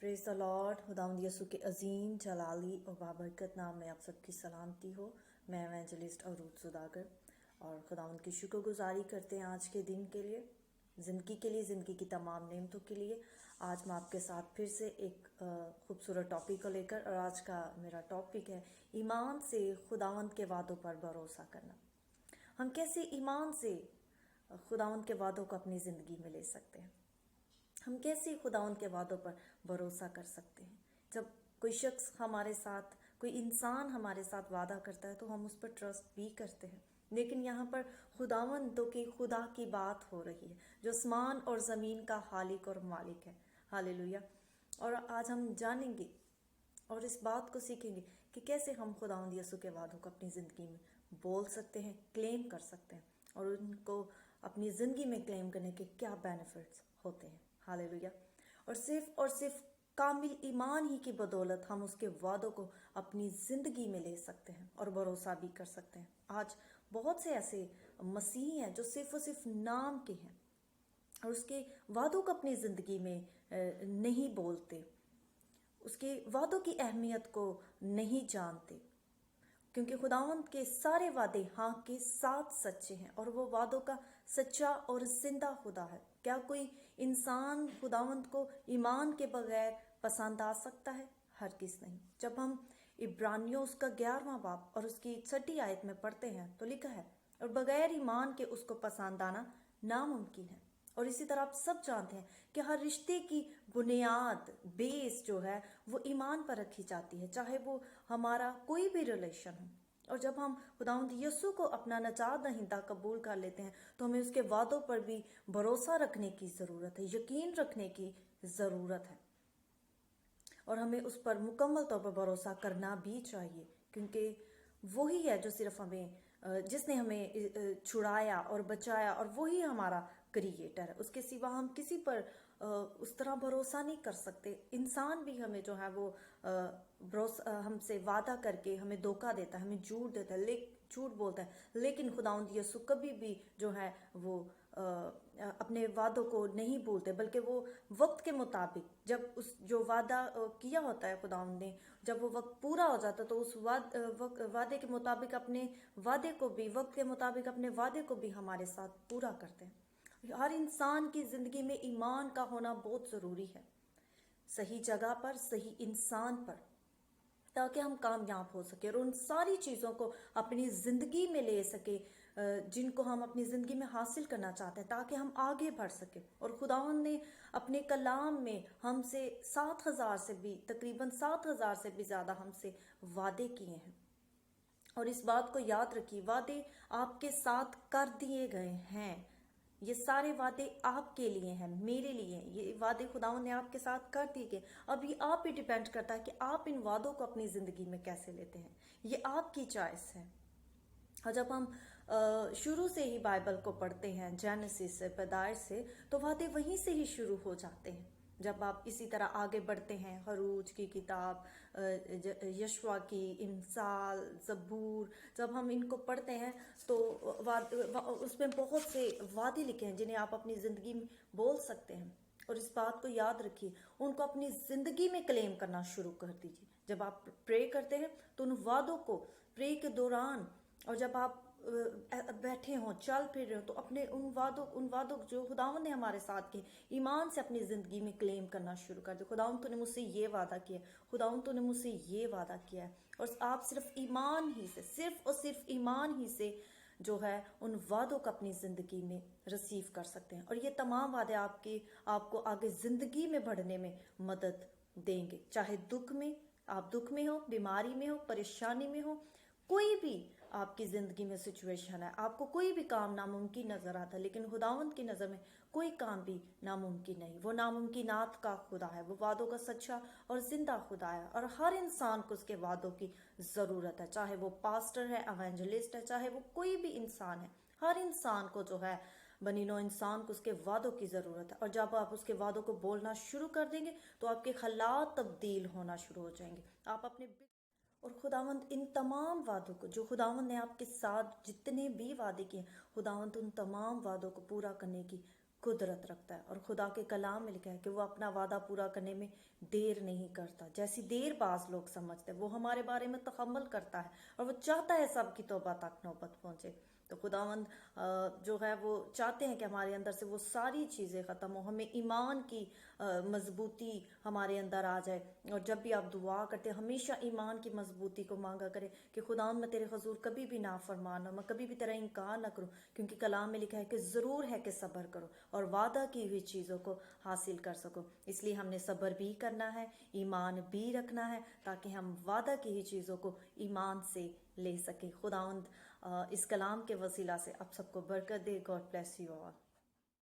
Praise the Lord. खुदावंद यीशु के अजीम जलाली और बाबरकत नाम में आप सबकी सलामती हो। मैं एवेंजलिस्ट अवरूद सुदागर और खुदावंद की शुक्रगुजारी करते हैं आज के दिन के लिए, ज़िंदगी की तमाम नेमतों के लिए। आज मैं आपके साथ फिर से एक खूबसूरत टॉपिक को लेकर, और आज का मेरा टॉपिक है ईमान से खुदावंद के वादों पर भरोसा करना। हम कैसे ईमान से खुदावंद के वादों को अपनी ज़िंदगी में ले सकते हैं? हम कैसे खुदावंद के वादों पर भरोसा कर सकते हैं? जब कोई शख्स हमारे साथ, कोई इंसान हमारे साथ वादा करता है तो हम उस पर ट्रस्ट भी करते हैं, लेकिन यहाँ पर खुदावंदों की खुदा की बात हो रही है जो आसमान और ज़मीन का खालिक और मालिक है। हालेलुया। और आज हम जानेंगे और इस बात को सीखेंगे कि कैसे हम खुदावंद यीशु के वादों को अपनी ज़िंदगी में बोल सकते हैं, क्लेम कर सकते हैं, और उनको अपनी ज़िंदगी में क्लेम करने के क्या बेनिफिट्स होते हैं। हालेलुया। और सिर्फ कामिल ईमान ही की बदौलत हम उसके वादों को अपनी ज़िंदगी में ले सकते हैं और भरोसा भी कर सकते हैं। आज बहुत से ऐसे मसीही हैं जो सिर्फ और सिर्फ नाम के हैं और उसके वादों को अपनी ज़िंदगी में नहीं बोलते, उसके वादों की अहमियत को नहीं जानते, क्योंकि खुदावंद के सारे वादे हाँ के साथ सच्चे हैं और वो वादों का सच्चा और जिंदा खुदा है। क्या कोई इंसान खुदावंद को ईमान के बगैर पसंद आ सकता है? हरगिज़ नहीं। जब हम इब्रानियों उसका 11वां बाब और उसकी 6ठी आयत में पढ़ते हैं तो लिखा है, और बगैर ईमान के उसको पसंद आना नामुमकिन है। और इसी तरह आप सब जानते हैं कि हर रिश्ते की बुनियाद, बेस जो है वो ईमान पर रखी जाती है, चाहे वो हमारा कोई भी रिलेशन हो। और जब हम खुदावंद यीशु को अपना नजात दहिंदा कबूल कर लेते हैं तो हमें उसके वादों पर भी भरोसा रखने की ज़रूरत है, यकीन रखने की ज़रूरत है, और हमें उस पर मुकम्मल तौर पर भरोसा करना भी चाहिए, क्योंकि वही है जो सिर्फ जिसने हमें छुड़ाया और बचाया, और वही हमारा क्रिएटर है। उसके सिवा हम किसी पर उस तरह भरोसा नहीं कर सकते। इंसान भी हमें जो है वो हमसे वादा करके हमें धोखा देता है, हमें झूठ देता है, झूठ बोलता है, लेकिन खुदावंद यीशु कभी भी जो है वो अपने वादों को नहीं भूलते, बल्कि वो वक्त के मुताबिक जब उस जो वादा किया होता है खुदावंद ने, जब वो वक्त पूरा हो जाता है तो उस वादे के मुताबिक अपने वादे को भी, वक्त के मुताबिक अपने वादे को भी हमारे साथ पूरा करते हैं। हर इंसान की जिंदगी में ईमान का होना बहुत ज़रूरी है, सही जगह पर, सही इंसान पर, ताकि हम कामयाब हो सके और उन सारी चीज़ों को अपनी ज़िंदगी में ले सके जिनको हम अपनी ज़िंदगी में हासिल करना चाहते हैं, ताकि हम आगे बढ़ सके। और खुदावंद ने अपने कलाम में हमसे 7,000 से भी, तकरीबन 7,000 से भी ज़्यादा हमसे वादे किए हैं। और इस बात को याद रखिए, वादे आपके साथ कर दिए गए हैं। ये सारे वादे आपके लिए हैं, मेरे लिए हैं। ये वादे खुदावंद ने आपके साथ कर दिए गए। अभी आप पे डिपेंड करता है कि आप इन वादों को अपनी ज़िंदगी में कैसे लेते हैं। ये आपकी चॉइस है। और जब हम शुरू से ही बाइबल को पढ़ते हैं, जेनेसिस से, पैदाइश से, तो वादे वहीं से ही शुरू हो जाते हैं। जब आप इसी तरह आगे बढ़ते हैं, हरूज की किताब, यशवा की, इमसाल, ज़बूर, जब हम इनको पढ़ते हैं तो उसमें बहुत से वादे लिखे हैं जिन्हें आप अपनी ज़िंदगी में बोल सकते हैं। और इस बात को याद रखिए, उनको अपनी ज़िंदगी में क्लेम करना शुरू कर दीजिए। जब आप प्रे करते हैं तो उन वादों को प्रे के दौरान, और जब आप बैठे हों, चल फिर रहे हो, तो अपने उन वादों जो खुदावंद ने हमारे साथ किए, ईमान से अपनी ज़िंदगी में क्लेम करना शुरू कर दो। खुदावंद तूने मुझसे ये वादा किया, खुदावंद तूने मुझसे ये वादा किया है। और आप सिर्फ ईमान ही से, सिर्फ और सिर्फ ईमान ही से जो है उन वादों को अपनी ज़िंदगी में रिसीव कर सकते हैं। और ये तमाम वादे आपको आगे ज़िंदगी में बढ़ने में मदद देंगे। चाहे आप दुख में हो, बीमारी में हो, परेशानी में हो, कोई भी आपकी ज़िंदगी में सिचुएशन है, आपको कोई भी काम नामुमकिन नज़र आता है, लेकिन खुदावंद की नज़र में कोई काम भी नामुमकिन नहीं। वो नामुमकिनात का खुदा है, वो वादों का सच्चा और ज़िंदा खुदा है, और हर इंसान को उसके वादों की ज़रूरत है। चाहे वो पास्टर है, एवेंजलिस्ट है, चाहे वो कोई भी इंसान है, हर इंसान को जो है, बनीनो इंसान को उसके वादों की ज़रूरत है। और जब आप उसके वादों को बोलना शुरू कर देंगे तो आपके हालात तब्दील होना शुरू हो जाएंगे। आप अपने और खुदावंद इन तमाम वादों को, जो खुदावंद ने आपके साथ जितने भी वादे किए, खुदावंद उन तमाम वादों को पूरा करने की قدرت رکھتا ہے، اور خدا کے کلام میں لکھا ہے کہ وہ اپنا وعدہ پورا کرنے میں دیر نہیں کرتا، جیسی دیر بعض لوگ سمجھتے ہیں وہ ہمارے بارے میں تحمل کرتا ہے، اور وہ چاہتا ہے سب کی توبہ تک نوبت پہنچے۔ تو خداوند جو ہے وہ چاہتے ہیں کہ ہمارے اندر سے وہ ساری چیزیں ختم ہو، ہمیں ایمان کی مضبوطی ہمارے اندر آ جائے، اور جب بھی آپ دعا کرتے ہیں ہمیشہ ایمان کی مضبوطی کو مانگا کریں کہ خداوند میں تیرے حضور کبھی بھی نافرمان ہوں، میں کبھی بھی تیرا انکار نہ کروں، کیونکہ کلام میں لکھا ہے کہ ضرور ہے کہ صبر کرو اور وعدہ کی ہوئی چیزوں کو حاصل کر سکو۔ اس لیے ہم نے صبر بھی کرنا ہے، ایمان بھی رکھنا ہے، تاکہ ہم وعدہ کی ہوئی چیزوں کو ایمان سے لے سکیں۔ خداوند اس کلام کے وسیلہ سے آپ سب کو برکت دے۔ God bless you all.